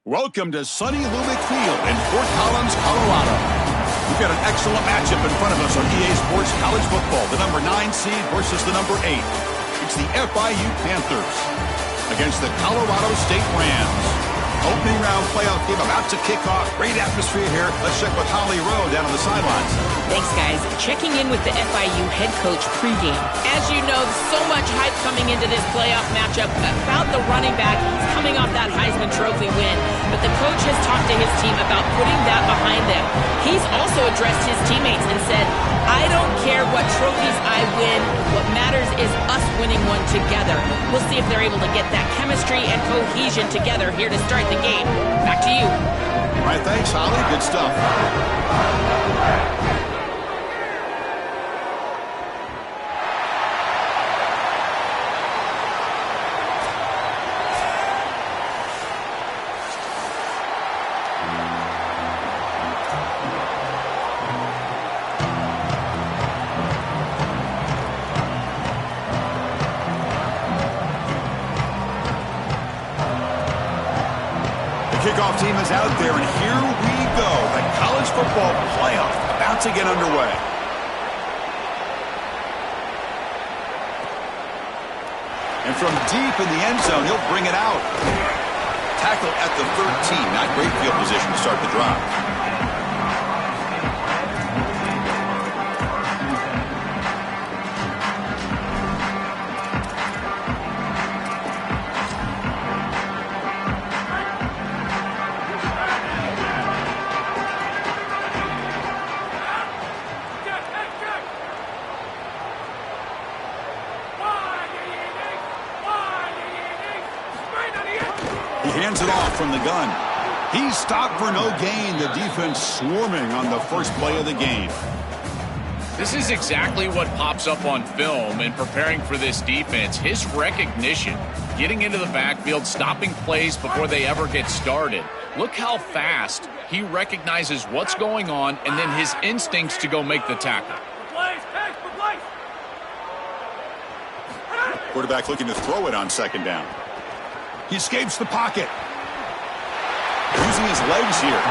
Welcome to sunny Lubick Field in Fort Collins, Colorado. We've got an excellent matchup in front of us on EA Sports College Football. The number 9 seed versus the number 8. It's the FIU Panthers against the Colorado State Rams. Opening round playoff game about to kick off. Great atmosphere here. Let's check with Holly Rowe down on the sidelines. Thanks, guys. Checking in with the FIU head coach pregame. As you know, so much hype coming into this playoff matchup about the running back. He's coming off that Heisman Trophy win. But the coach has talked to his team about putting that behind them. He's also addressed his teammates and said, I don't care what trophies I win. What matters is us winning one together. We'll see if they're able to get that chemistry and cohesion together here to start the game. Back to you. All right, thanks, Holly. Good stuff. Kickoff team is out there, and here we go. The college football playoff about to get underway. And from deep in the end zone, he'll bring it out. Tackle at the 13. Not great field position to start the drive. Hands it off from the gun. He's stopped for no gain. The defense swarming on the first play of the game. This is exactly what pops up on film in preparing for this defense. His recognition, getting into the backfield, stopping plays before they ever get started. Look how fast he recognizes what's going on and then his instincts to go make the tackle. Quarterback looking to throw it on second down. He escapes the pocket. Using his legs here.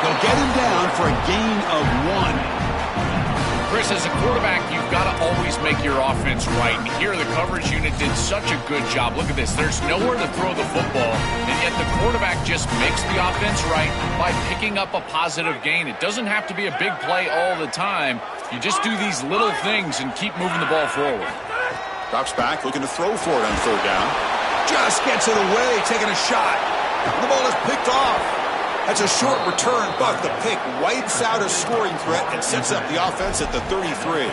They'll get him down for a gain of 1. Chris, as a quarterback, you've got to always make your offense right. And here the coverage unit did such a good job. Look at this. There's nowhere to throw the football, and yet the quarterback just makes the offense right by picking up a positive gain. It doesn't have to be a big play all the time. You just do these little things and keep moving the ball forward. Drops back, looking to throw for it on third down. Just gets it away, taking a shot. The ball is picked off. That's a short return, but the pick wipes out a scoring threat and sets up the offense at the 33.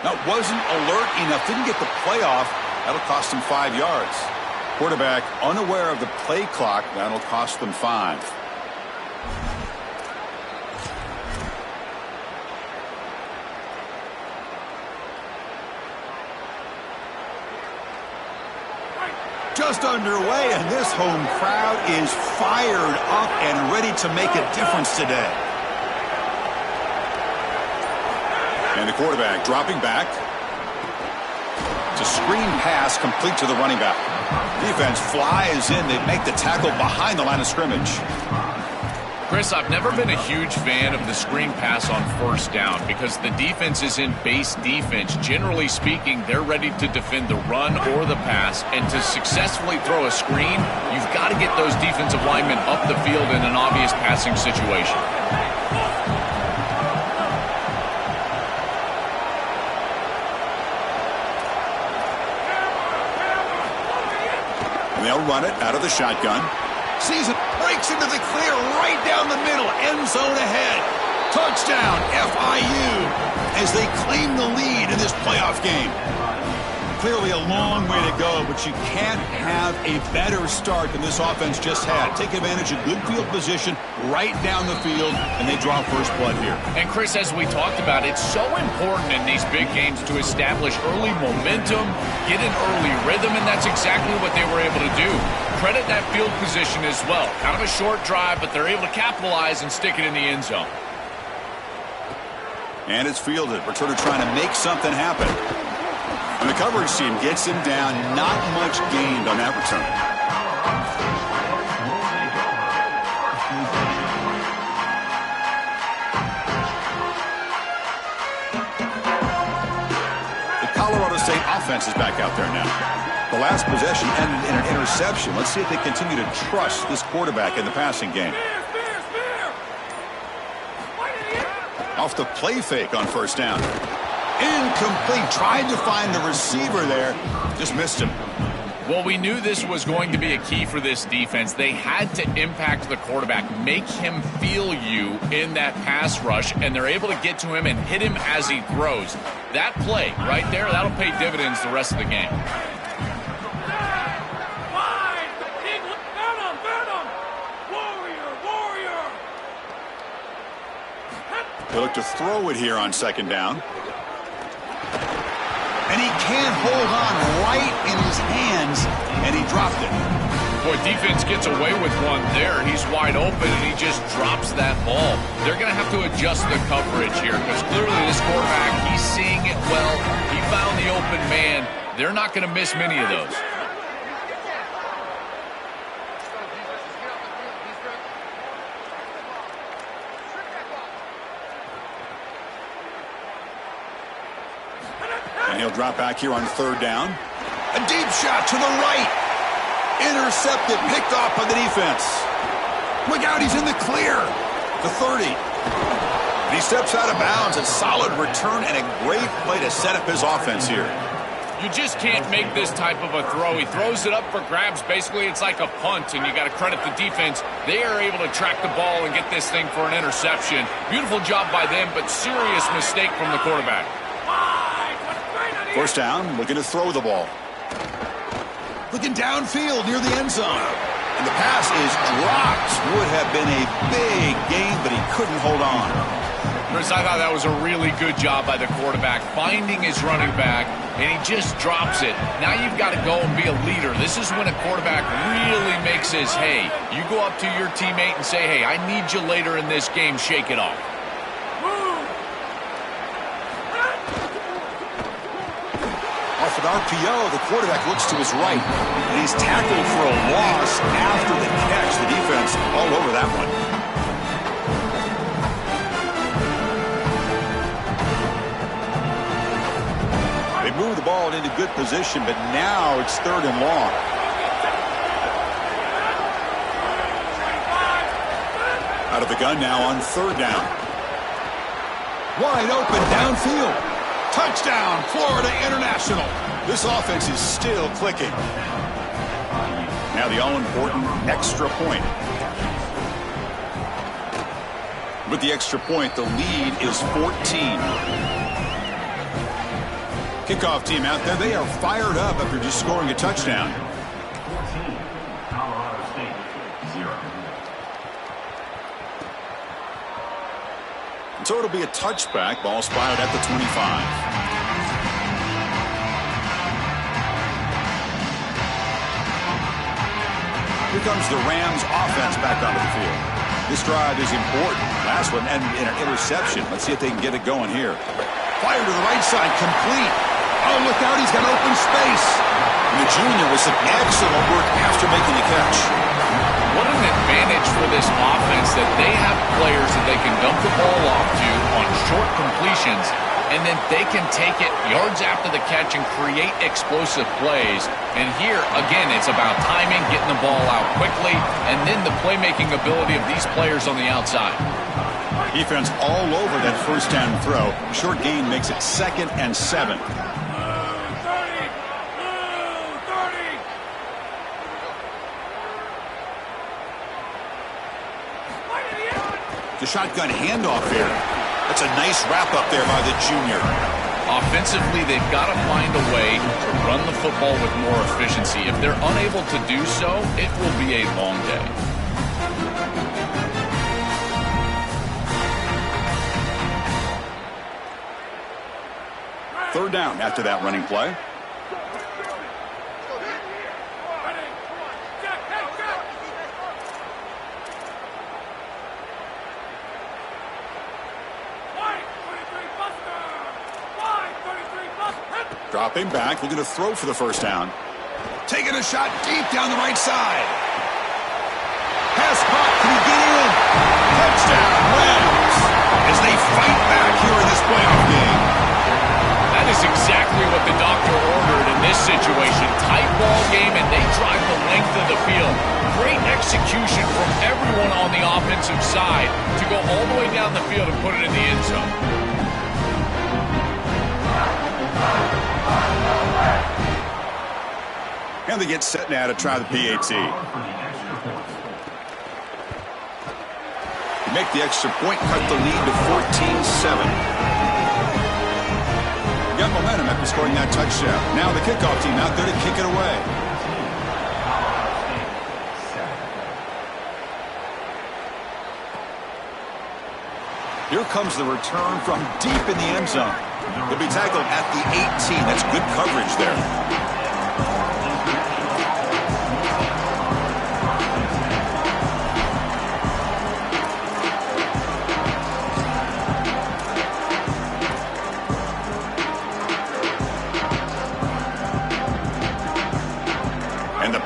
That wasn't alert enough. Didn't get the play off. That'll cost him 5 yards. Quarterback unaware of the play clock. That'll cost them 5. Just underway, and this home crowd is fired up and ready to make a difference today. And the quarterback dropping back. It's a screen pass complete to the running back. Defense flies in. They make the tackle behind the line of scrimmage. Chris, I've never been a huge fan of the screen pass on first down because the defense is in base defense. Generally speaking, they're ready to defend the run or the pass. And to successfully throw a screen, you've got to get those defensive linemen up the field in an obvious passing situation. They'll run it out of the shotgun. Sees it, breaks into the clear right down the middle. End zone ahead. Touchdown, FIU, as they claim the lead in this playoff game. Clearly a long way to go, but you can't have a better start than this offense just had. Take advantage of good field position right down the field, and they draw first blood here. And Chris, as we talked about, it's so important in these big games to establish early momentum, get an early rhythm, and that's exactly what they were able to do. Credit that field position as well. Kind of a short drive, but they're able to capitalize and stick it in the end zone. And it's fielded. Returner trying to make something happen. And the coverage team gets him down. Not much gained on that return. The Colorado State offense is back out there now. The last possession ended in an interception. Let's see if they continue to trust this quarterback in the passing game. Off the play fake on first down. Incomplete. Tried to find the receiver there. Just missed him. Well, we knew this was going to be a key for this defense. They had to impact the quarterback, make him feel you in that pass rush, and they're able to get to him and hit him as he throws. That play right there, that'll pay dividends the rest of the game. They look to throw it here on second down. And he can't hold on right in his hands, and he dropped it. Boy, defense gets away with one there. He's wide open, and he just drops that ball. They're going to have to adjust the coverage here because clearly this quarterback, he's seeing it well. He found the open man. They're not going to miss many of those. And he'll drop back here on third down. A deep shot to the right. Intercepted, picked off by the defense. Look out, he's in the clear. The 30. And he steps out of bounds. A solid return and a great play to set up his offense here. You just can't make this type of a throw. He throws it up for grabs. Basically, it's like a punt, and you got to credit the defense. They are able to track the ball and get this thing for an interception. Beautiful job by them, but serious mistake from the quarterback. First down, looking to throw the ball. Looking downfield near the end zone. And the pass is dropped. Would have been a big gain, but he couldn't hold on. Chris, I thought that was a really good job by the quarterback, finding his running back, and he just drops it. Now you've got to go and be a leader. This is when a quarterback really makes his hay. You go up to your teammate and say, hey, I need you later in this game. Shake it off. Off an RPO, the quarterback looks to his right, and he's tackled for a loss after the catch. The defense all over that one. They move the ball into good position, but now it's third and long. Out of the gun now on third down. Wide open downfield. Touchdown, Florida International. This offense is still clicking. Now the all-important extra point. With the extra point, the lead is 14. Kickoff team out there, they are fired up after just scoring a touchdown. 14, Colorado State, 0. So it'll be a touchback. Ball spotted at the 25. Here comes the Rams offense back onto the field. This drive is important. Last one ended in an interception. Let's see if they can get it going here. Fire to the right side, complete. Oh, look out, he's got open space. And the junior with some excellent work after making the catch. What an advantage for this offense that they have players that they can dump the ball off to on short completions, and then they can take it yards after the catch and create explosive plays. And here, again, it's about timing, getting the ball out quickly, and then the playmaking ability of these players on the outside. Defense all over that first down throw. Short gain makes it 2nd and 7. The shotgun handoff here. That's a nice wrap up there by the junior. Offensively, they've got to find a way to run the football with more efficiency. If they're unable to do so, it will be a long day. Third down after that running play. Dropping back, looking to throw for the first down. Taking a shot deep down the right side. Pass caught, can he get in? Touchdown, Rams, as they fight back here in this playoff game. That is exactly what the doctor ordered in this situation. Tight ball game, and they drive the length of the field. Great execution from everyone on the offensive side to go all the way down the field and put it in the end zone. And they get set now to try the PAT. Make the extra point, cut the lead to 14-7. Got momentum after scoring that touchdown. Now the kickoff team out there to kick it away. Here comes the return from deep in the end zone. He'll be tackled at the 18. That's good coverage there.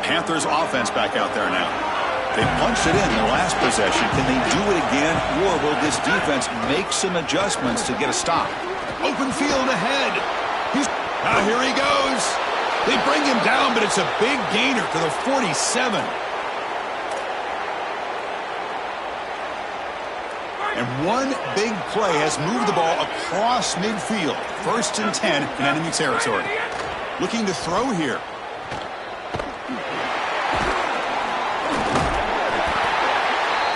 Panthers offense back out there now. They punched it in the last possession. Can they do it again, or will this defense make some adjustments to get a stop? Open field ahead. Here he goes. They bring him down, but it's a big gainer to the 47. And one big play has moved the ball across midfield. 1st and 10 in enemy territory. Looking to throw here.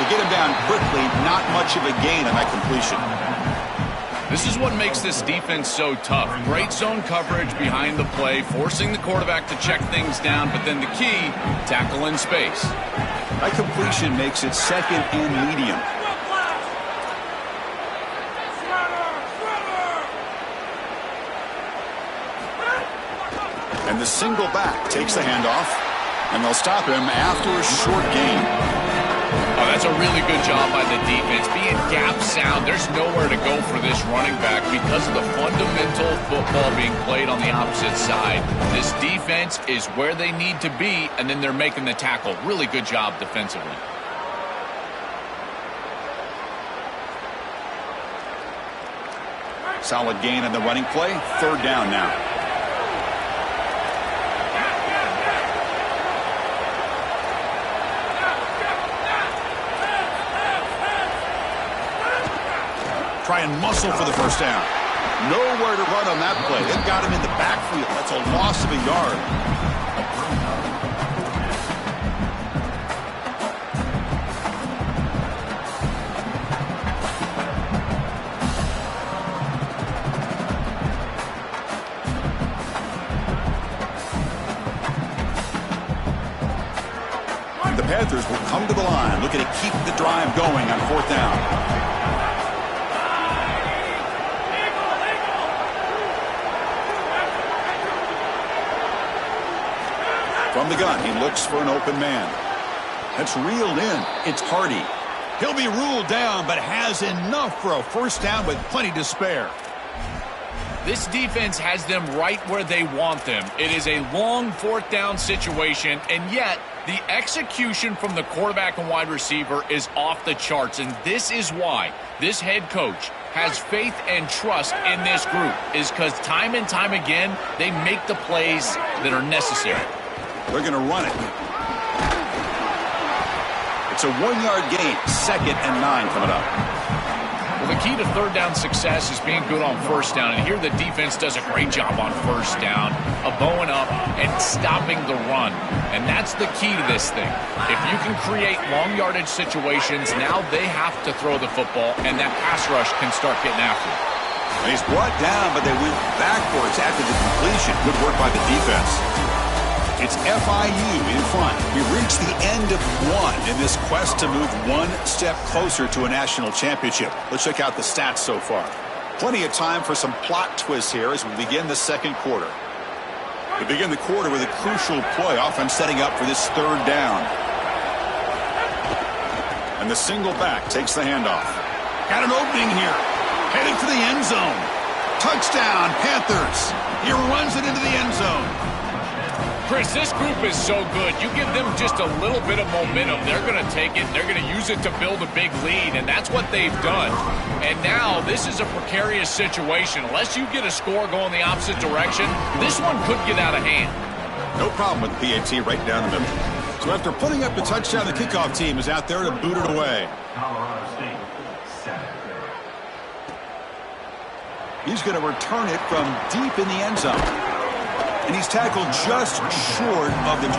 Get him down quickly, not much of a gain on that completion. This is what makes this defense so tough. Great zone coverage behind the play, forcing the quarterback to check things down, but then the key, tackle in space. That completion makes it 2nd and medium. And the single back takes the handoff, and they'll stop him after a short gain. Oh, that's a really good job by the defense. Being gap sound, there's nowhere to go for this running back because of the fundamental football being played on the opposite side. This defense is where they need to be, and then they're making the tackle. Really good job defensively. Solid gain on the running play. 3rd down now. Try and muscle for the first down. Nowhere to run on that play. They've got him in the backfield. That's a loss of a yard. The Panthers will come to the line, looking to keep the drive going on 4th down. From the gun, he looks for an open man. That's reeled in. It's Hardy. He'll be ruled down, but has enough for a first down with plenty to spare. This defense has them right where they want them. It is a long 4th down situation, and yet the execution from the quarterback and wide receiver is off the charts, and this is why this head coach has faith and trust in this group, is because time and time again, they make the plays that are necessary. They're going to run it. It's a 1-yard gain. 2nd and 9 coming up. Well, the key to 3rd down success is being good on 1st down. And here the defense does a great job on 1st down of bowing up and stopping the run. And that's the key to this thing. If you can create long yardage situations, now they have to throw the football, and that pass rush can start getting after it. And he's brought down, but they went backwards after the completion. Good work by the defense. It's FIU in front. We reached the end of one in this quest to move one step closer to a national championship. Let's check out the stats so far. Plenty of time for some plot twists here as we begin the second quarter. We begin the quarter with a crucial play, offense setting up for this third down. And the single back takes the handoff. Got an opening here. Headed for the end zone. Touchdown, Panthers. He runs it into the end zone. Chris, this group is so good. You give them just a little bit of momentum, they're going to take it, they're going to use it to build a big lead, and that's what they've done. And now this is a precarious situation. Unless you get a score going the opposite direction, this one could get out of hand. No problem with the PAT right down the middle. So after putting up the touchdown, the kickoff team is out there to boot it away. Colorado State, 7. He's going to return it from deep in the end zone. And he's tackled just short of the 25.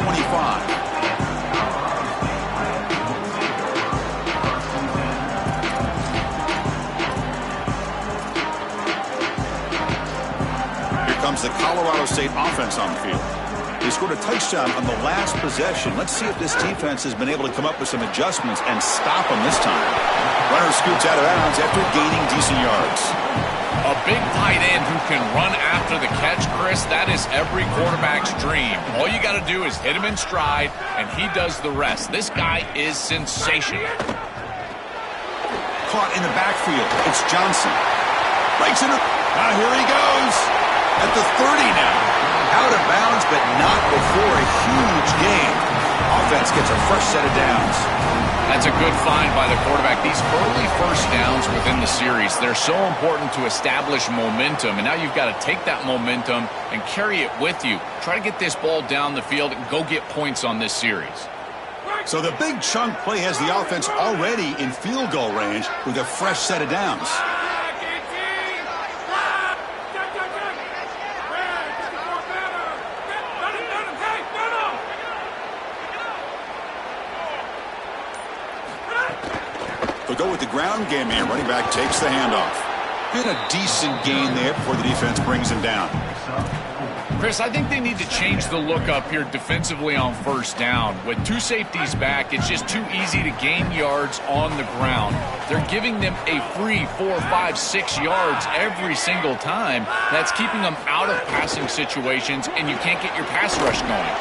Here comes the Colorado State offense on the field. They scored a touchdown on the last possession. Let's see if this defense has been able to come up with some adjustments and stop them this time. Runner scoots out of bounds after gaining decent yards. A big tight end who can run after the catch, Chris, that is every quarterback's dream. All you got to do is hit him in stride, and he does the rest. This guy is sensational. Caught in the backfield. It's Johnson. Breaks it up. Here he goes. At the 30 now. Out of bounds, but not before a huge gain. Offense gets a fresh set of downs. That's a good find by the quarterback. These early first downs within the series, they're so important to establish momentum. And now you've got to take that momentum and carry it with you. Try to get this ball down the field and go get points on this series. So the big chunk play has the offense already in field goal range with a fresh set of downs. They'll go with the ground game here. Running back takes the handoff. Been a decent gain there before the defense brings him down. Chris, I think they need to change the look up here defensively on first down. With two safeties back, it's just too easy to gain yards on the ground. They're giving them a free 4, 5, 6 yards every single time. That's keeping them out of passing situations, and you can't get your pass rush going.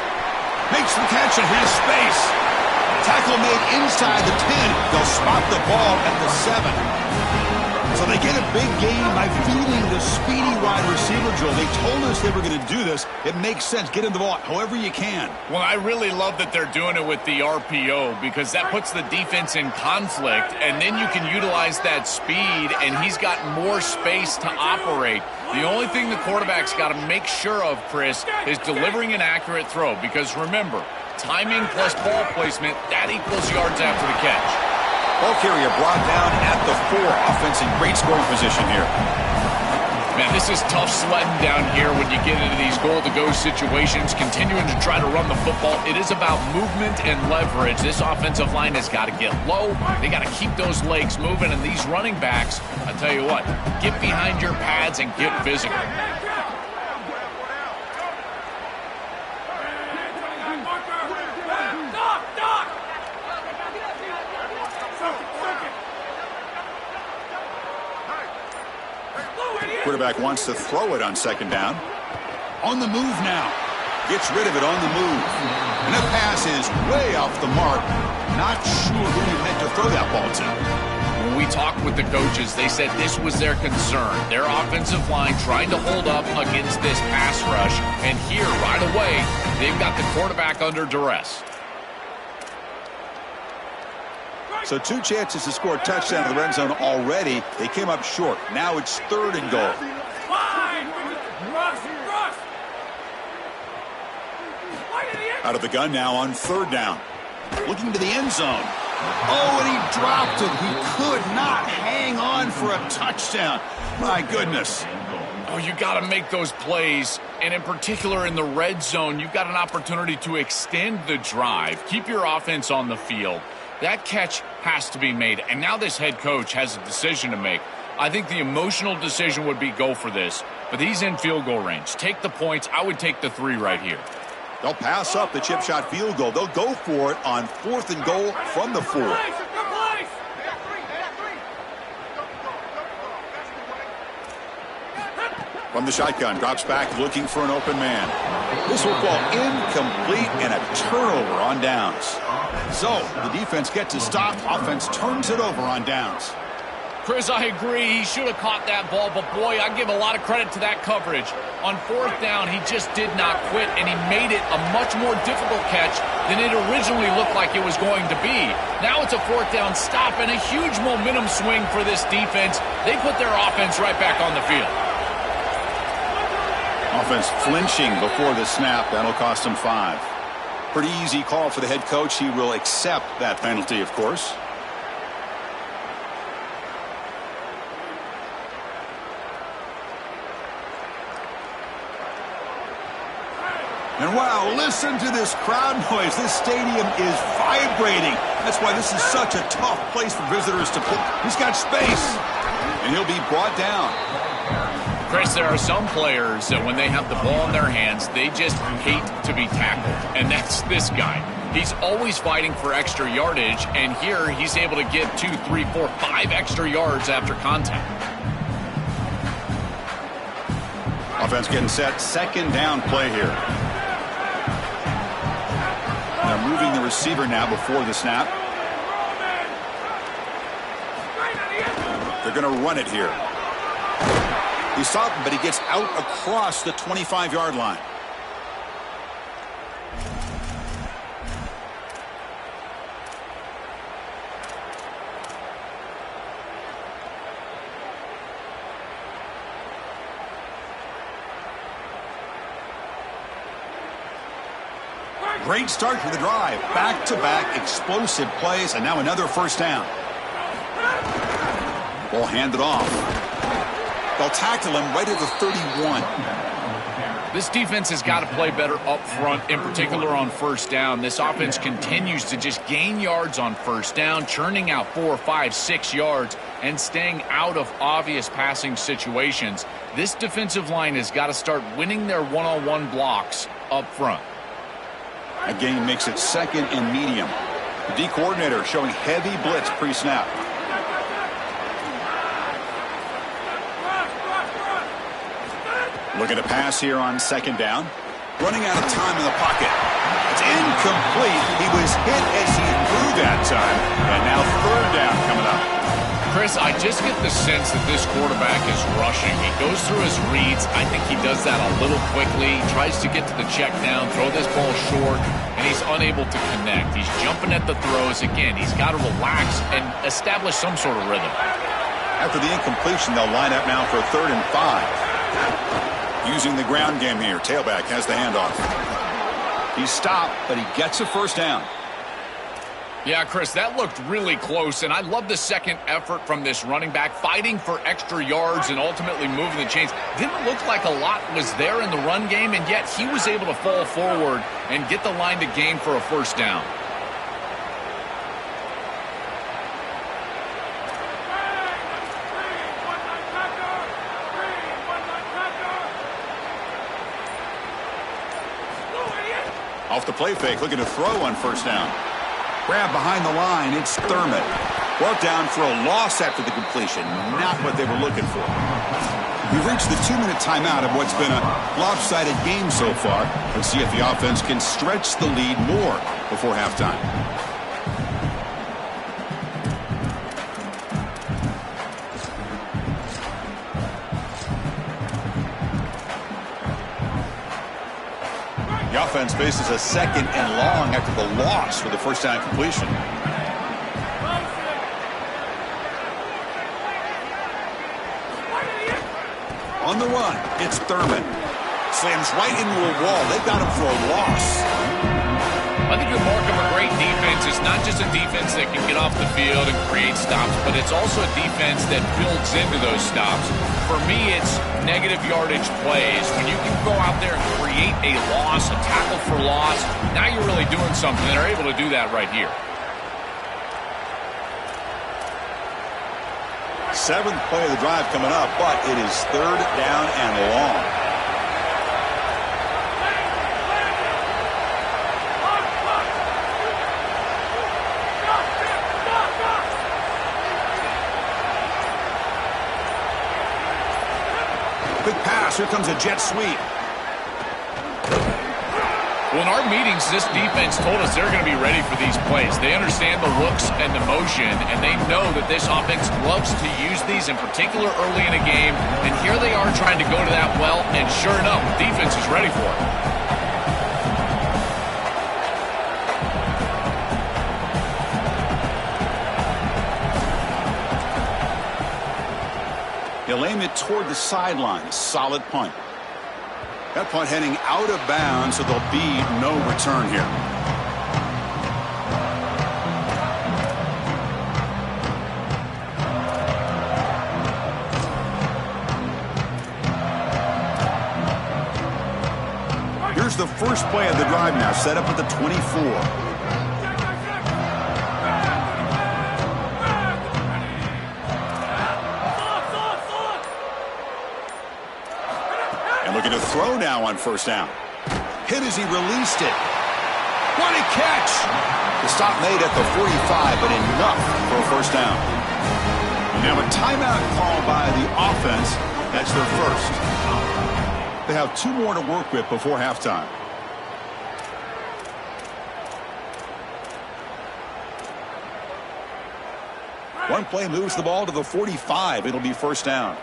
Makes the catch and has space. Tackle made inside the 10. They'll spot the ball at the 7. So they get a big gain by feeding the speedy wide receiver drill. They told us they were going to do this. It makes sense. Get him the ball however you can. Well, I really love that they're doing it with the RPO because that puts the defense in conflict, and then you can utilize that speed, and he's got more space to operate. The only thing the quarterback's got to make sure of, Chris, is delivering an accurate throw because, remember, timing plus ball placement, that equals yards after the catch. Ball carrier brought down at the 4. Offense in great scoring position here. Man, this is tough sledding down here when you get into these goal-to-go situations, continuing to try to run the football. It is about movement and leverage. This offensive line has got to get low. They got to keep those legs moving, and these running backs, I tell you what, get behind your pads and get physical. Quarterback wants to throw it on second down. On the move now. Gets rid of it on the move. And the pass is way off the mark. Not sure who he meant to throw that ball to. When we talked with the coaches, they said this was their concern. Their offensive line trying to hold up against this pass rush. And here, right away, they've got the quarterback under duress. So 2 chances to score a touchdown in the red zone already. They came up short. Now it's 3rd and goal. Out of the gun now on 3rd down. Looking to the end zone. Oh, and he dropped it. He could not hang on for a touchdown. My goodness. Oh, you got to make those plays, and in particular in the red zone, you've got an opportunity to extend the drive. Keep your offense on the field. That catch has to be made, and now this head coach has a decision to make. I think the emotional decision would be go for this, but he's in field goal range. Take the points. I would take the 3 right here. They'll pass up the chip shot field goal. They'll go for it on 4th and goal from the 4. From the shotgun, drops back looking for an open man. This will fall incomplete and a turnover on downs. So the defense gets a stop. Offense turns it over on downs. Chris, I agree. He should have caught that ball, but boy, I give a lot of credit to that coverage. On 4th down, he just did not quit, and he made it a much more difficult catch than it originally looked like it was going to be. Now it's a 4th down stop and a huge momentum swing for this defense. They put their offense right back on the field. Offense flinching before the snap. That'll cost him 5. Pretty easy call for the head coach. He will accept that penalty, of course. And wow, listen to this crowd noise. This stadium is vibrating. That's why this is such a tough place for visitors to play. He's got space, and he'll be brought down. Chris, there are some players that when they have the ball in their hands, they just hate to be tackled. And that's this guy. He's always fighting for extra yardage, and here he's able to get 2, 3, 4, 5 extra yards after contact. Offense getting set. 2nd down play here. They're moving the receiver now before the snap. They're going to run it here. He stopped him, but he gets out across the 25-yard line. Great start to the drive. Back-to-back explosive plays, and now another 1st down. Ball handed off. They'll tackle him right at the 31. This defense has got to play better up front, in particular on 1st down. This offense continues to just gain yards on 1st down, churning out 4, 5, 6 yards, and staying out of obvious passing situations. This defensive line has got to start winning their one-on-one blocks up front. A gain makes it 2nd and medium. The D coordinator showing heavy blitz pre-snap. Looking to pass here on 2nd down. Running out of time in the pocket. It's incomplete. He was hit as he threw that time. And now 3rd down coming up. Chris, I just get the sense that this quarterback is rushing. He goes through his reads. I think he does that a little quickly. He tries to get to the check down, throw this ball short, and he's unable to connect. He's jumping at the throws. Again, he's got to relax and establish some sort of rhythm. After the incompletion, they'll line up now for 3rd and 5. Using the ground game here. Tailback has the handoff. He's stopped, but he gets a 1st down. Yeah, Chris, that looked really close, and I love the second effort from this running back, fighting for extra yards and ultimately moving the chains. Didn't look like a lot was there in the run game, and yet he was able to fall forward and get the line to gain for a 1st down. Off the play fake, looking to throw on 1st down. Grab behind the line, it's Thurman. Brought down for a loss after the completion. Not what they were looking for. We've reached the 2-minute timeout of what's been a lopsided game so far. Let's see if the offense can stretch the lead more before halftime. The offense faces a 2nd and long after the loss for the 1st down completion. On the run, it's Thurman. Slams right into a wall. They got him for a loss. I think the mark of a great defense is not just a defense that can get off the field and create stops, but it's also a defense that builds into those stops. For me, it's negative yardage plays. When you can go out there and create a loss, a tackle for loss, now you're really doing something. They're able to do that right here. Seventh play of the drive coming up, but it is third down and long. Quick pass. Here comes a jet sweep. Well, in our meetings, this defense told us they're going to be ready for these plays. They understand the looks and the motion, and they know that this offense loves to use these, in particular early in a game. And here they are trying to go to that well, and sure enough, the defense is ready for it. He'll aim it toward the sideline. Solid punt. That punt heading out of bounds, so there'll be no return here. Here's the first play of the drive now, set up at the 24. Looking to throw now on first down. Hit as he released it. What a catch! The stop made at the 45, but enough for a first down. Now a timeout call by the offense. That's their first. They have 2 more to work with before halftime. One play moves the ball to the 45. It'll be first down.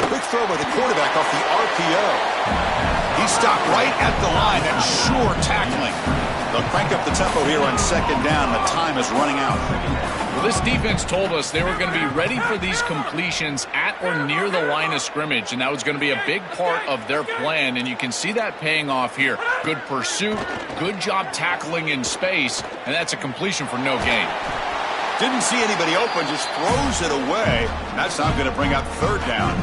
Quick throw by the quarterback off the RPO. He stopped right at the line and sure tackling. They'll crank up the tempo here on second down. The time is running out. Well, this defense told us they were going to be ready for these completions at or near the line of scrimmage, and that was going to be a big part of their plan, and you can see that paying off here. Good pursuit, good job tackling in space, and that's a completion for no gain. Didn't see anybody open, just throws it away. That's not going to bring up third down.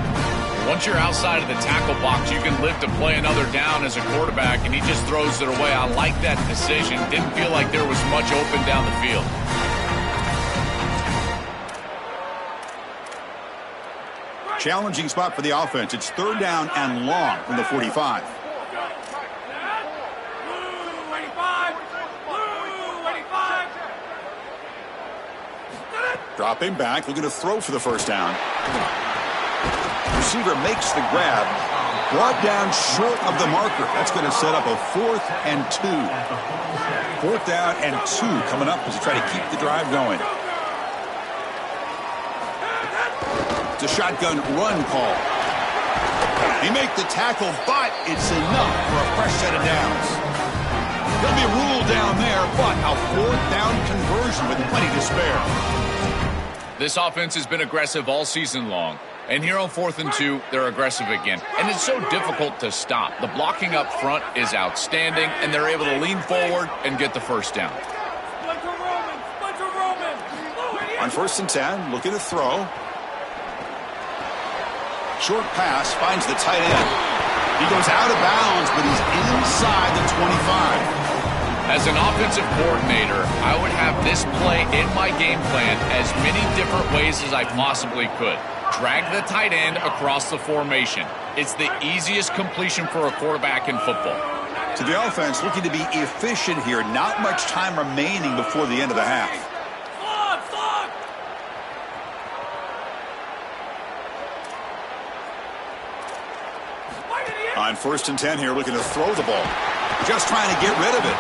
Once you're outside of the tackle box, you can live to play another down as a quarterback, and he just throws it away. I like that decision. Didn't feel like there was much open down the field. Challenging spot for the offense. It's third down and long from the 45. Dropping back, looking to throw for the first down. Receiver makes the grab. Brought down short of the marker. That's going to set up a 4th and 2. 4th down and 2 coming up as they try to keep the drive going. It's a shotgun run call. He make the tackle, but it's enough for a fresh set of downs. He'll be ruled down there, but a 4th down conversion with plenty to spare. This offense has been aggressive all season long. And here on 4th and 2, they're aggressive again. And it's so difficult to stop. The blocking up front is outstanding, and they're able to lean forward and get the first down. On 1st and 10, looking to throw. Short pass, finds the tight end. He goes out of bounds, but he's inside the 25. As an offensive coordinator, I would have this play in my game plan as many different ways as I possibly could. Drag the tight end across the formation. It's the easiest completion for a quarterback in football. To the offense, looking to be efficient here. Not much time remaining before the end of the half. On 1st and 10 here, looking to throw the ball. Just trying to get rid of it.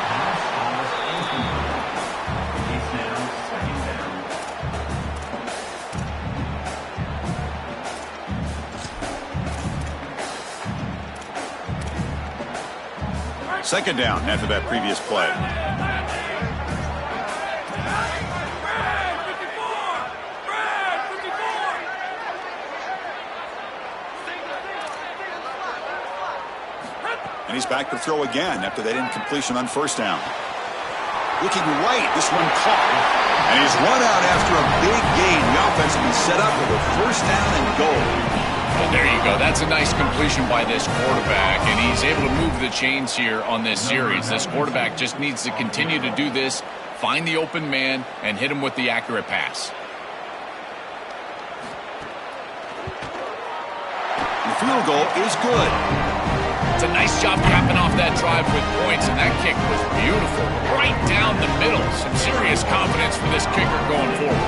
Second down after that previous play. And he's back to throw again after that incompletion on first down. Looking right, this one caught. And he's run out after a big gain. The offense will be set up with a first down and goal. Well, there you go. That's a nice completion by this quarterback, and he's able to move the chains here on this series. This quarterback just needs to continue to do this find the open man, and hit him with the accurate pass. The field goal is good. It's a nice job capping off that drive with points, and that kick was beautiful. Right down the middle. Some serious confidence for this kicker going forward.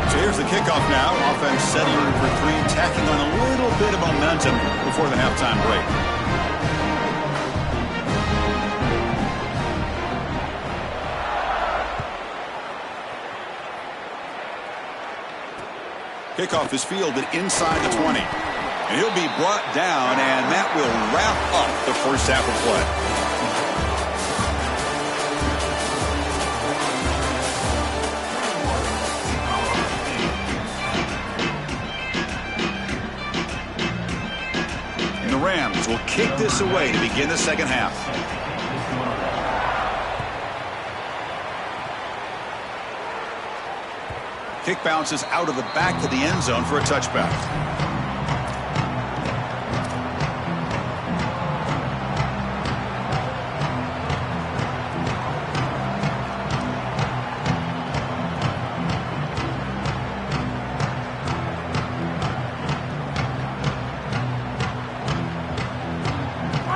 So here's the kickoff now. Offense settling for three, tacking on a little bit of momentum before the halftime break. Kickoff is fielded inside the 20. And he'll be brought down, and that will wrap up the first half of play. And the Rams will kick this away to begin the second half. Kick bounces out of the back of the end zone for a touchback.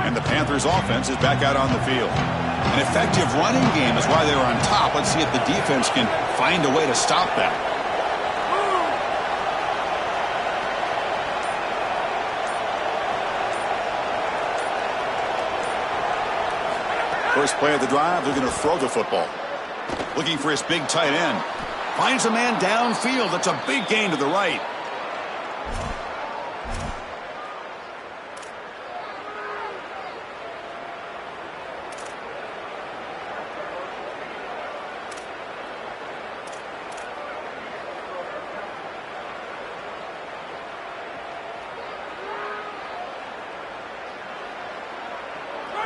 And the Panthers offense is back out on the field. An effective running game is why they were on top. Let's see if the defense can find a way to stop that. First play of the drive, they're going to throw the football. Looking for his big tight end. Finds a man downfield. That's a big gain to the right.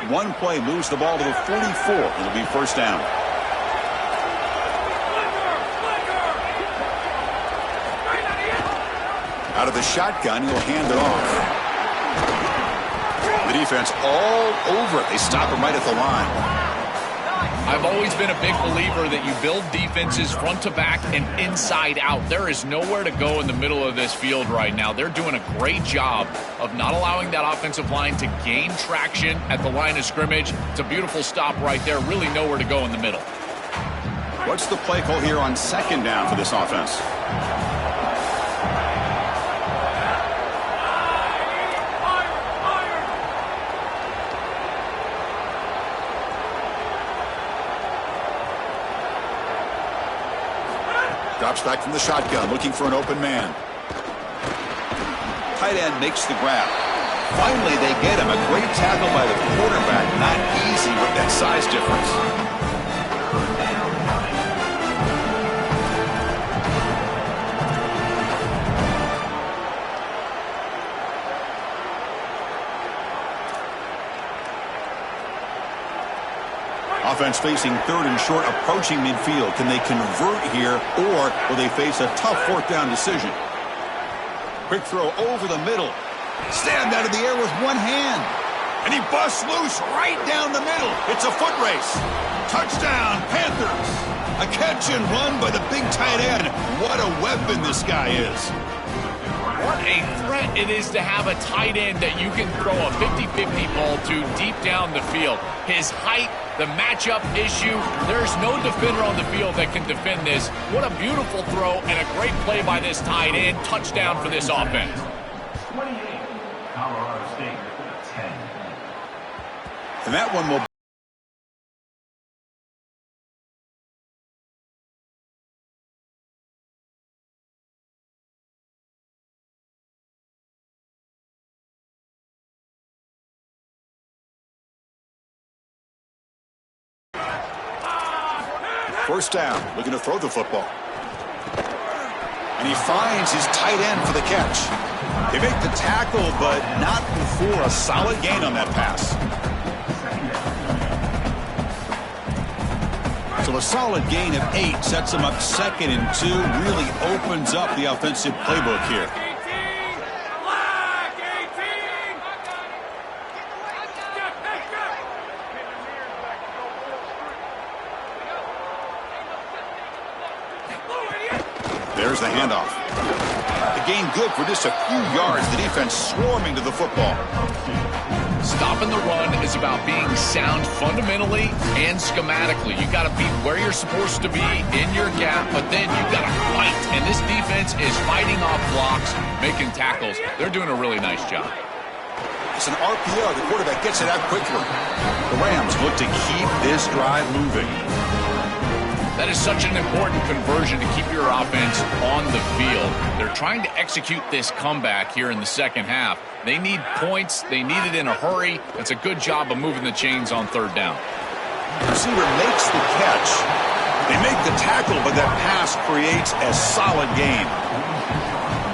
One play moves the ball to the 44. It'll be first down. Out of the shotgun, he'll hand it off. The defense all over it. They stop him right at the line. I've always been a big believer that you build defenses front to back and inside out. There is nowhere to go in the middle of this field right now. They're doing a great job of not allowing that offensive line to gain traction at the line of scrimmage. It's a beautiful stop right there. Really nowhere to go in the middle. What's the play call here on second down for this offense? Drops back from the shotgun, looking for an open man. Tight end makes the grab. Finally, they get him. A great tackle by the quarterback. Not easy with that size difference. Offense facing third and short, approaching midfield. Can they convert here, or will they face a tough fourth down decision? Quick throw over the middle. Stand out of the air with one hand. And he busts loose right down the middle. It's a foot race. Touchdown, Panthers. A catch and run by the big tight end. What a weapon this guy is. What a threat it is to have a tight end that you can throw a 50-50 ball to deep down the field. His height, the matchup issue, there's no defender on the field that can defend this. What a beautiful throw and a great play by this tight end. Touchdown for this offense. 28, Colorado State, 10. And that one will... First down, looking to throw the football. And he finds his tight end for the catch. They make the tackle, but not before a solid gain on that pass. So a solid gain of 8 sets him up 2nd and 2, really opens up the offensive playbook here. Here's the handoff. The gain good for just a few yards. The defense swarming to the football. Stopping the run is about being sound fundamentally and schematically. You got to be where you're supposed to be in your gap, but then you got to fight. And this defense is fighting off blocks, making tackles. They're doing a really nice job. It's an RPO. The quarterback gets it out quickly. The Rams look to keep this drive moving. That is such an important conversion to keep your offense on the field. They're trying to execute this comeback here in the second half. They need points. They need it in a hurry. It's a good job of moving the chains on third down. The receiver makes the catch. They make the tackle, but that pass creates a solid gain.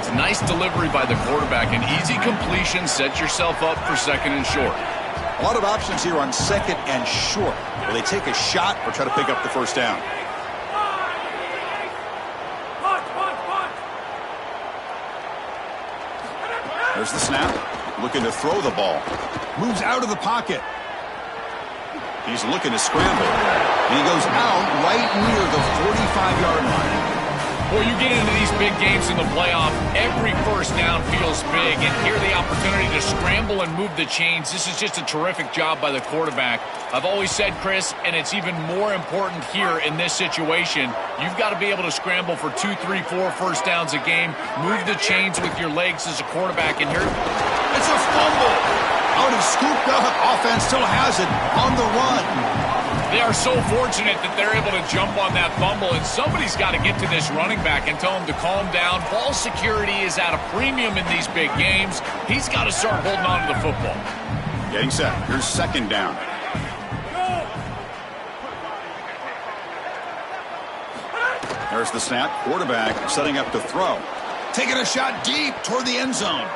It's a nice delivery by the quarterback. An easy completion. Set yourself up for second and short. A lot of options here on second and short. Will they take a shot or try to pick up the first down? There's the snap. Looking to throw the ball. Moves out of the pocket. He's looking to scramble. And he goes out right near the 45-yard line. Well, you get into these big games in the playoff, every first down feels big, and here the opportunity to scramble and move the chains. This is just a terrific job by the quarterback. I've always said, Chris, and it's even more important here in this situation, you've got to be able to scramble for 2, 3, 4 first downs a game, move the chains with your legs as a quarterback, and here it's a fumble. Out and scooped up. Offense still has it on the run. They are so fortunate that they're able to jump on that fumble, and somebody's got to get to this running back and tell him to calm down. Ball security is at a premium in these big games. He's got to start holding on to the football. Getting set. Here's second down. There's the snap. Quarterback setting up to throw. Taking a shot deep toward the end zone.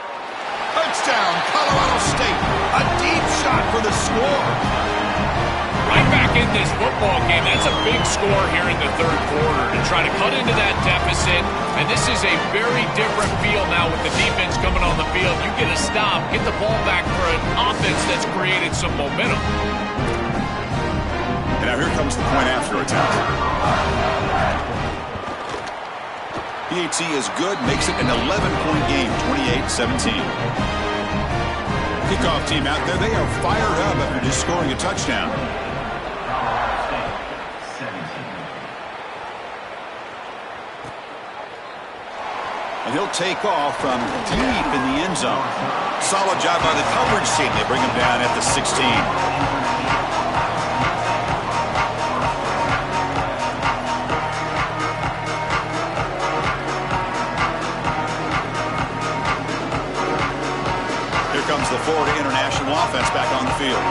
Touchdown, Colorado State. A deep shot for the score. Right back in this football game. That's a big score here in the third quarter to try to cut into that deficit. And this is a very different feel now with the defense coming on the field. You get a stop, get the ball back for an offense that's created some momentum. And now here comes the point after attempt. PAT is good, makes it an 11-point game, 28-17. Kickoff team out there, they are fired up after just scoring a touchdown. And he'll take off from deep in the end zone. Solid job by the coverage team. They bring him down at the 16. Here comes the Florida International offense back on the field.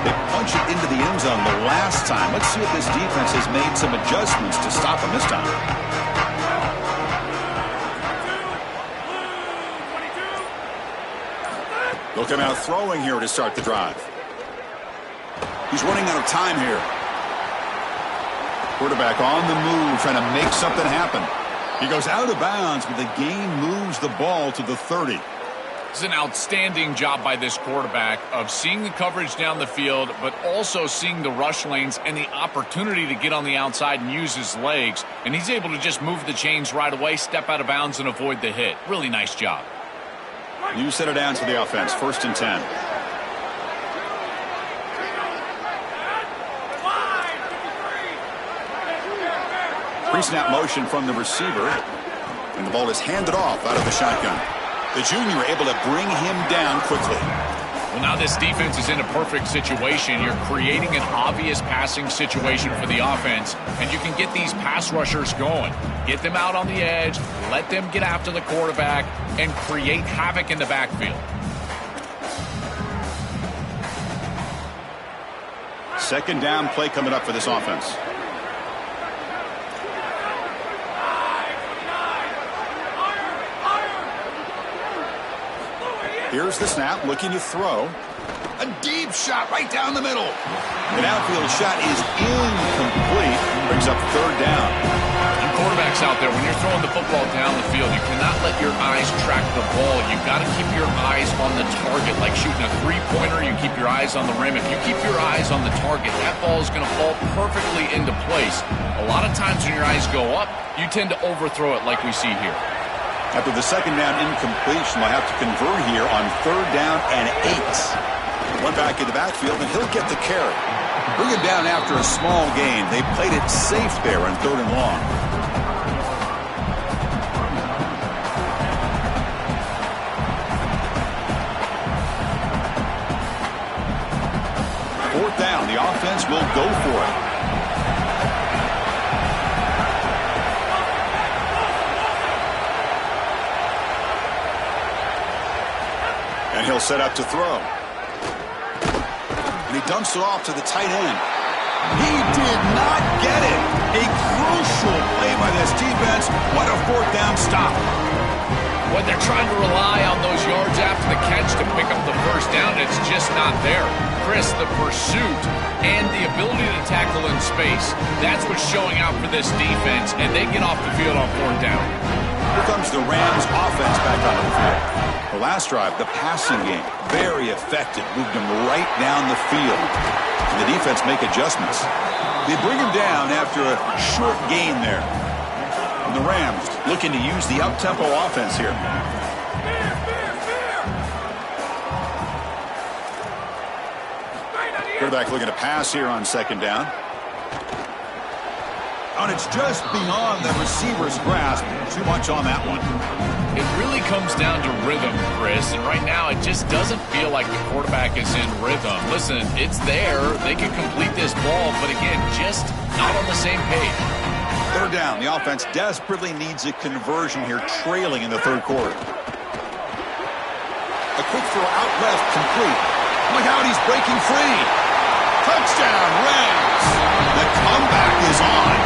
They punch it into the end zone the last time. Let's see if this defense has made some adjustments to stop them this time. They'll come out throwing here to start the drive. He's running out of time here. Quarterback on the move, trying to make something happen. He goes out of bounds, but the gain moves the ball to the 30. It's an outstanding job by this quarterback of seeing the coverage down the field, but also seeing the rush lanes and the opportunity to get on the outside and use his legs. And he's able to just move the chains right away, step out of bounds, and avoid the hit. Really nice job. You set it down to the offense. 1st and 10. Pre-snap motion from the receiver. And the ball is handed off out of the shotgun. The junior able to bring him down quickly. Well, now this defense is in a perfect situation. You're creating an obvious passing situation for the offense, and you can get these pass rushers going. Get them out on the edge, let them get after the quarterback, and create havoc in the backfield. Second down play coming up for this offense. Here's the snap, looking to throw. A deep shot right down the middle. An outfield shot is incomplete. Brings up third down. And quarterbacks this out there. When you're throwing the football down the field, you cannot let your eyes track the ball. You've got to keep your eyes on the target. Like shooting a three-pointer, you keep your eyes on the rim. If you keep your eyes on the target, that ball is going to fall perfectly into place. A lot of times when your eyes go up, you tend to overthrow it like we see here. After the second down incompletion, they'll have to convert here on 3rd down and 8. One back in the backfield, and he'll get the carry. Bring him down after a small gain. They played it safe there on 3rd and long. Fourth down, the offense will go for it. And he'll set up to throw. And he dumps it off to the tight end. He did not get it. A crucial play by this defense. What a 4th down stop. When they're trying to rely on those yards after the catch to pick up the first down, it's just not there. Chris, the pursuit and the ability to tackle in space, that's what's showing out for this defense, and they get off the field on 4th down. Here comes the Rams offense back onto the field. The last drive, the passing game, very effective. Moved them right down the field. And the defense make adjustments. They bring him down after a short gain there. And the Rams looking to use the up-tempo offense here. Quarterback looking to pass here on 2nd down. And it's just beyond the receiver's grasp. Too much on that one. It really comes down to rhythm, Chris, and right now it just doesn't feel like the quarterback is in rhythm. Listen, it's there. They can complete this ball, but again, just not on the same page. 3rd down. The offense desperately needs a conversion here, trailing in the 3rd quarter. A quick throw out left, complete. Look out, he's breaking free. Touchdown, Rams. The comeback is on.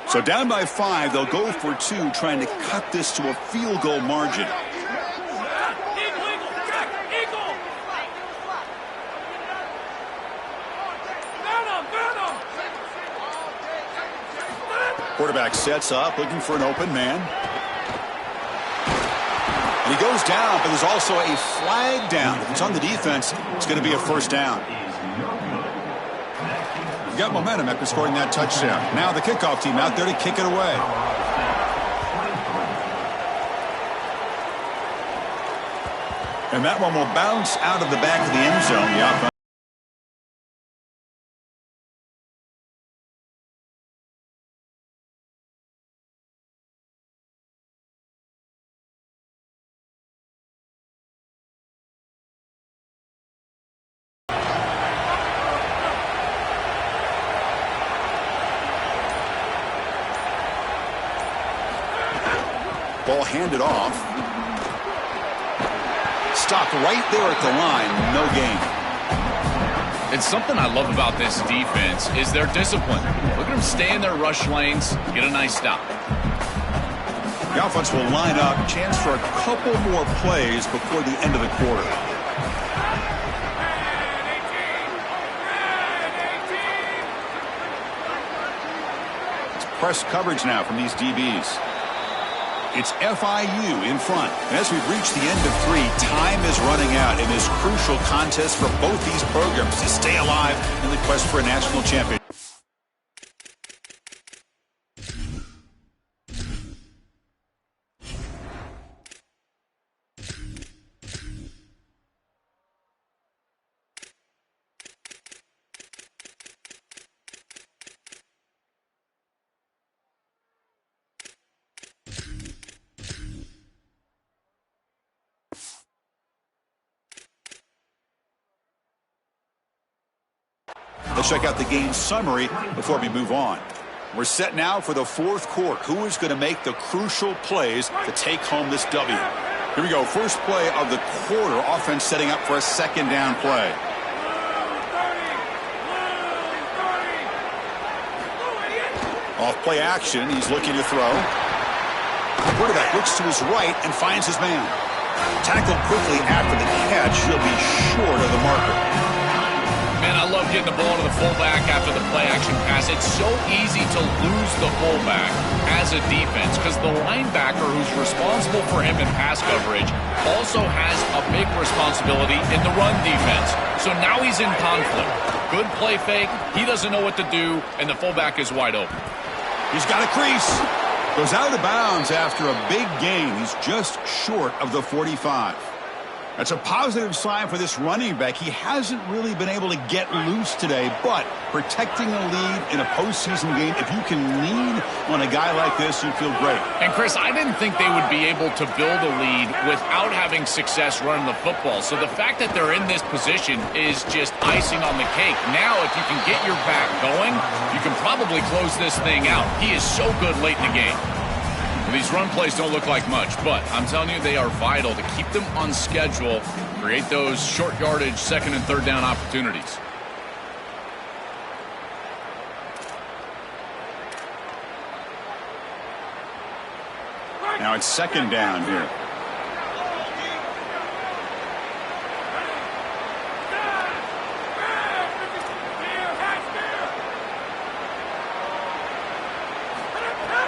So down by 5, they'll go for 2, trying to cut this to a field goal margin. Quarterback sets up, looking for an open man. And he goes down, but there's also a flag down. If it's on the defense, it's going to be a 1st down. Got momentum after scoring that touchdown. Now the kickoff team out there to kick it away. And that one will bounce out of the back of the end zone. The offense. Ball handed off. Stopped right there at the line. No gain. It's something I love about this defense is their discipline. Look at them stay in their rush lanes, get a nice stop. The offense will line up. Chance for a couple more plays before the end of the quarter. It's press coverage now from these DBs. It's FIU in front. And as we've reached the end of 3, time is running out in this crucial contest for both these programs to stay alive in the quest for a national championship. Let's check out the game summary before we move on. We're set now for the fourth quarter. Who is going to make the crucial plays to take home this W? Here we go. First play of the quarter. Offense setting up for a second down play. Off play action. He's looking to throw. The quarterback looks to his right and finds his man. Tackled quickly after the catch. He'll be short of the marker. Man, I love getting the ball to the fullback after the play-action pass. It's so easy to lose the fullback as a defense because the linebacker who's responsible for him in pass coverage also has a big responsibility in the run defense. So now he's in conflict. Good play fake. He doesn't know what to do, and the fullback is wide open. He's got a crease. Goes out of bounds after a big gain. He's just short of the 45. That's a positive sign for this running back. He hasn't really been able to get loose today, but protecting a lead in a postseason game, if you can lean on a guy like this, you feel great. And, Chris, I didn't think they would be able to build a lead without having success running the football. So the fact that they're in this position is just icing on the cake. Now, if you can get your back going, you can probably close this thing out. He is so good late in the game. These run plays don't look like much, but I'm telling you they are vital to keep them on schedule, create those short yardage second and third down opportunities. Now it's second down here.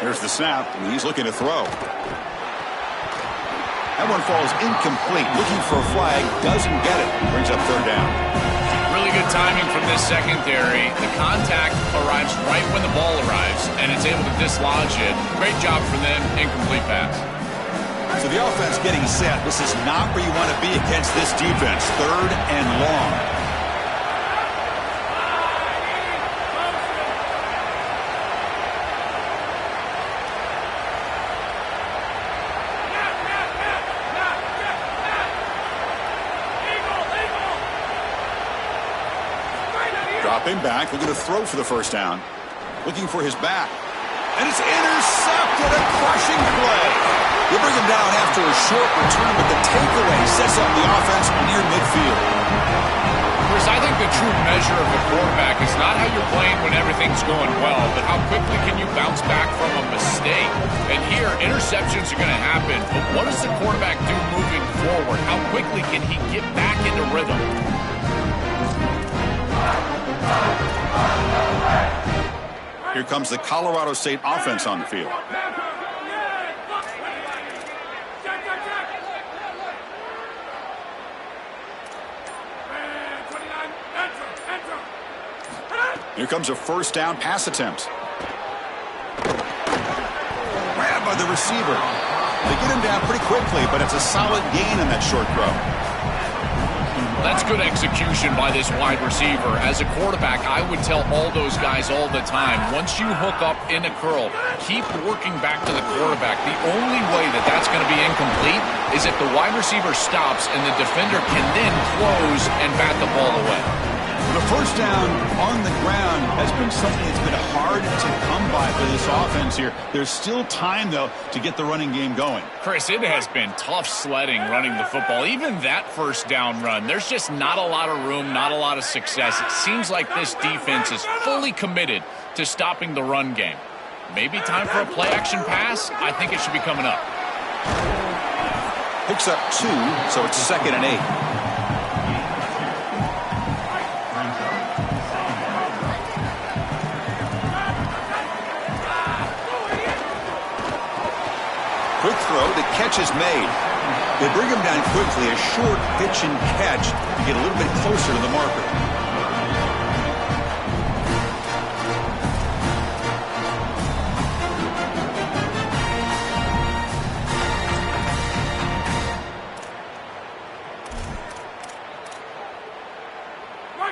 Here's the snap, and he's looking to throw. That one falls incomplete. Looking for a flag, doesn't get it. Brings up third down. Really good timing from this secondary. The contact arrives right when the ball arrives, and it's able to dislodge it. Great job for them. Incomplete pass. So the offense getting set. This is not where you want to be against this defense. Third and long. Dropping back, looking to throw for the first down. Looking for his back. And it's intercepted, a crushing play. They bring him down after a short return, but the takeaway sets up the offense near midfield. Chris, I think the true measure of a quarterback is not how you're playing when everything's going well, but how quickly can you bounce back from a mistake. And here, interceptions are going to happen, but what does the quarterback do moving forward? How quickly can he get back into rhythm? Here comes the Colorado State offense on the field. Here comes a first down pass attempt. Grabbed by the receiver. They get him down pretty quickly, but it's a solid gain in that short throw. That's good execution by this wide receiver. As a quarterback, I would tell all those guys all the time, once you hook up in a curl, keep working back to the quarterback. The only way that that's going to be incomplete is if the wide receiver stops and the defender can then close and bat the ball away. The first down on the ground has been something that's been hard to come by for this offense here. There's still time, though, to get the running game going. Chris, it has been tough sledding running the football. Even that first down run, there's just not a lot of room, not a lot of success. It seems like this defense is fully committed to stopping the run game. Maybe time for a play-action pass? I think it should be coming up. Picks up 2, so it's 2nd and 8. Quick throw, the catch is made. They bring him down quickly, a short pitch and catch to get a little bit closer to the marker.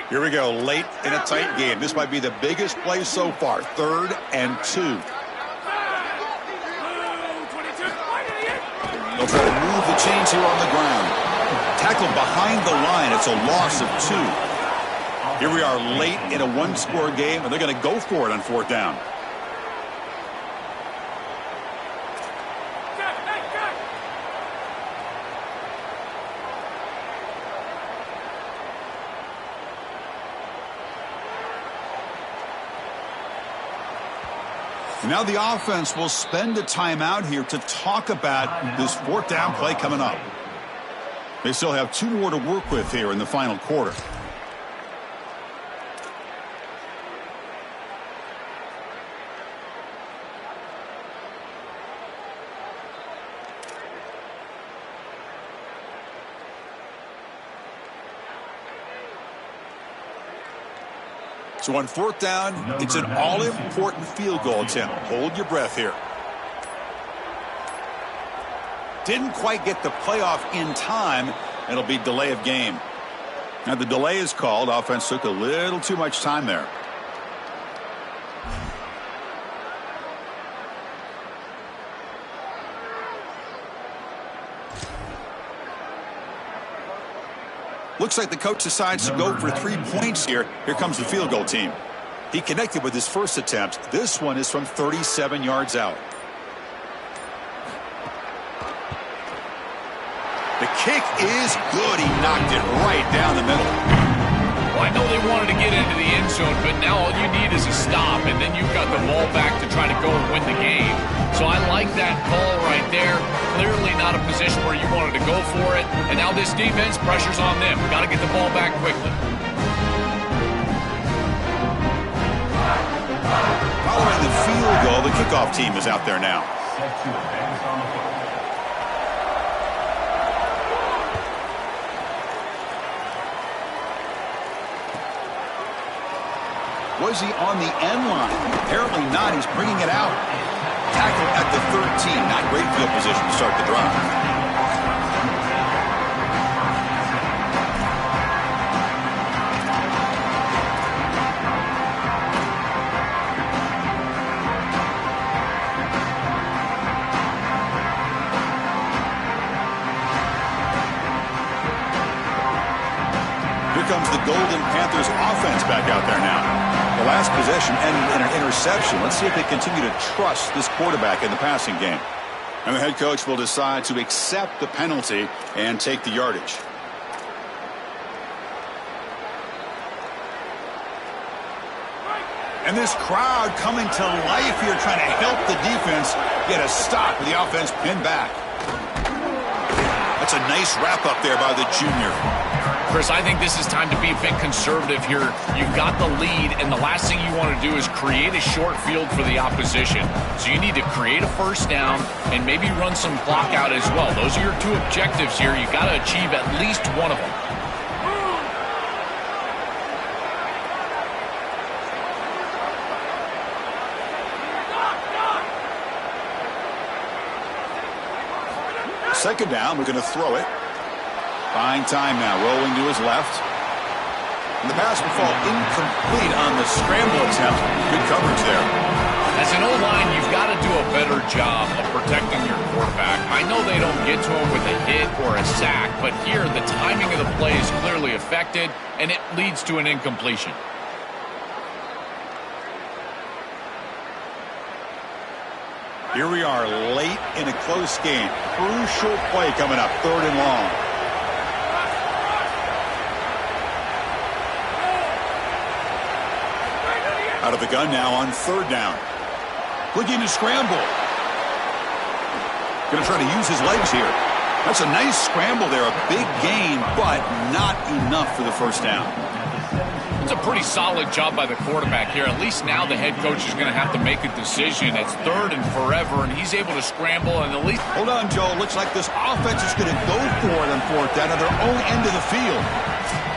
Here we go, late in a tight game. This might be the biggest play so far, 3rd and 2. They'll try to move the chains here on the ground. Tackled behind the line. It's a loss of 2. Here we are late in a one-score game, and they're going to go for it on 4th down. Now the offense will spend a timeout here to talk about this 4th down play coming up. They still have 2 more to work with here in the final quarter. So on 4th down, it's an all-important field goal attempt. Hold your breath here. Didn't quite get the playoff in time. It'll be delay of game. Now the delay is called. Offense took a little too much time there. Looks like the coach decides to go for 3 points here. Here comes the field goal team. He connected with his first attempt. This one is from 37 yards out. The kick is good. He knocked it right down the middle. Well, I know they wanted to get into the end zone, but now all you need is a stop, and then you've got the ball back to try to go and win the game. So I like that call right there. Clearly not a position where you wanted to go for it. And now this defense, pressure's on them. Got to get the ball back quickly. Following the field goal, the kickoff team is out there now. Was he on the end line? Apparently not. He's bringing it out. Tackle at the 13. Not great field position to start the drive. Here comes the Golden Panthers offense back out there now. The last possession ended in an interception. Let's see if they continue to trust this quarterback in the passing game. And the head coach will decide to accept the penalty and take the yardage. And this crowd coming to life here, trying to help the defense get a stop with the offense pinned back. That's a nice wrap up there by the junior. Chris, I think this is time to be a bit conservative here. You've got the lead, and the last thing you want to do is create a short field for the opposition. So you need to create a first down and maybe run some clock out as well. Those are your 2 objectives here. You've got to achieve at least one of them. Second down, we're going to throw it. Fine time now, rolling to his left. And the pass will fall incomplete on the scramble attempt. Good coverage there. As an O-line, you've got to do a better job of protecting your quarterback. I know they don't get to him with a hit or a sack, but here the timing of the play is clearly affected, and it leads to an incompletion. Here we are late in a close game. Crucial play coming up, 3rd and long. Out of the gun now on 3rd down. Looking to scramble. Going to try to use his legs here. That's a nice scramble there. A big gain, but not enough for the first down. It's a pretty solid job by the quarterback here. At least now the head coach is going to have to make a decision. It's 3rd and forever, and he's able to scramble and at least... Hold on, Joe. Looks like this offense is going to go for it on 4th down at their own end of the field.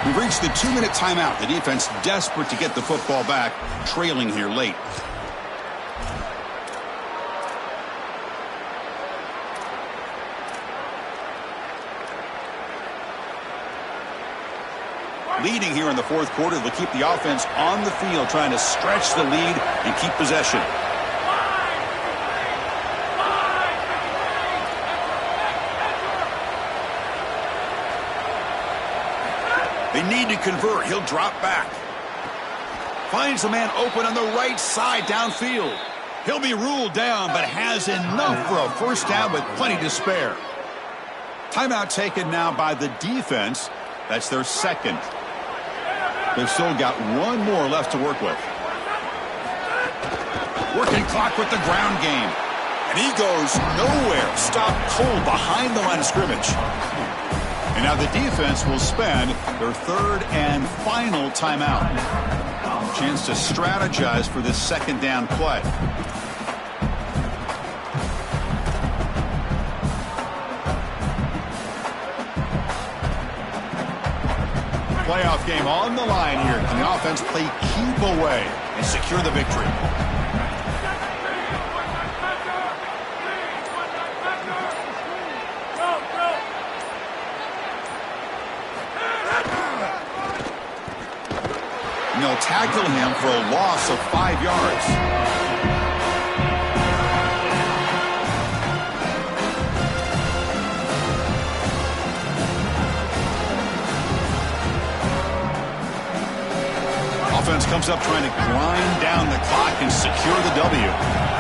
We've reached the 2-minute timeout. The defense desperate to get the football back, trailing here late. Leading here in the 4th quarter, they'll keep the offense on the field, trying to stretch the lead and keep possession. They need to convert. He'll drop back. Finds a man open on the right side downfield. He'll be ruled down, but has enough for a first down with plenty to spare. Timeout taken now by the defense. That's their second. They've still got one more left to work with. Working clock with the ground game. And he goes nowhere. Stopped cold behind the line of scrimmage. And now the defense will spend their third and final timeout. Chance to strategize for this second down play. Playoff game on the line here. Can the offense play keep away and secure the victory? And they'll tackle him for a loss of 5 yards. Offense comes up trying to grind down the clock and secure the W.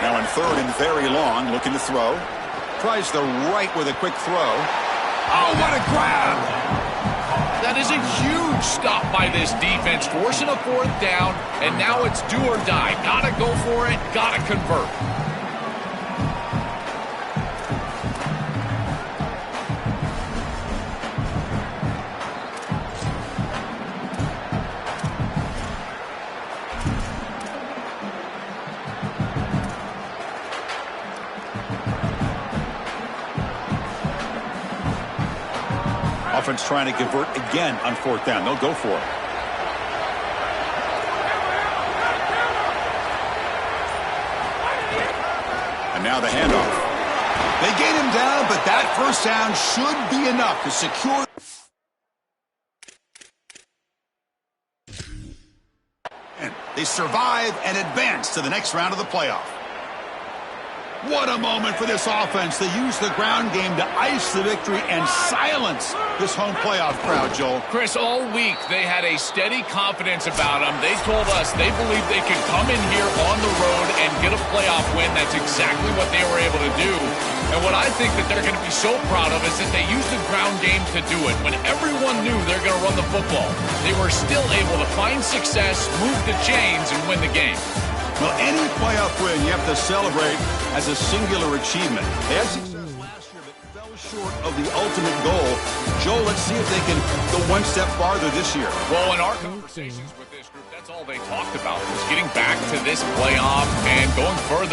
Now in third and very long, looking to throw. Tries the right with a quick throw. Oh, what a grab! That is a huge stop by this defense, forcing a fourth down, and now it's do or die. Gotta go for it, gotta convert. Offense trying to convert again on fourth down. They'll go for it. And now the handoff. They get him down, but that first down should be enough to secure. And they survive and advance to the next round of the playoff. What a moment for this offense. They use the ground game to ice the victory and silence this home playoff crowd, Joel. Chris, all week they had a steady confidence about them. They told us they believe they can come in here on the road and get a playoff win. That's exactly what they were able to do. And what I think that they're going to be so proud of is that they used the ground game to do it. When everyone knew they're going to run the football, they were still able to find success, move the chains, and win the game. Well, any playoff win you have to celebrate as a singular achievement. They had success last year, but fell short of the ultimate goal. Joel, let's see if they can go one step farther this year. Well, in our conversations with this group, that's all they talked about, was getting back to this playoff and going further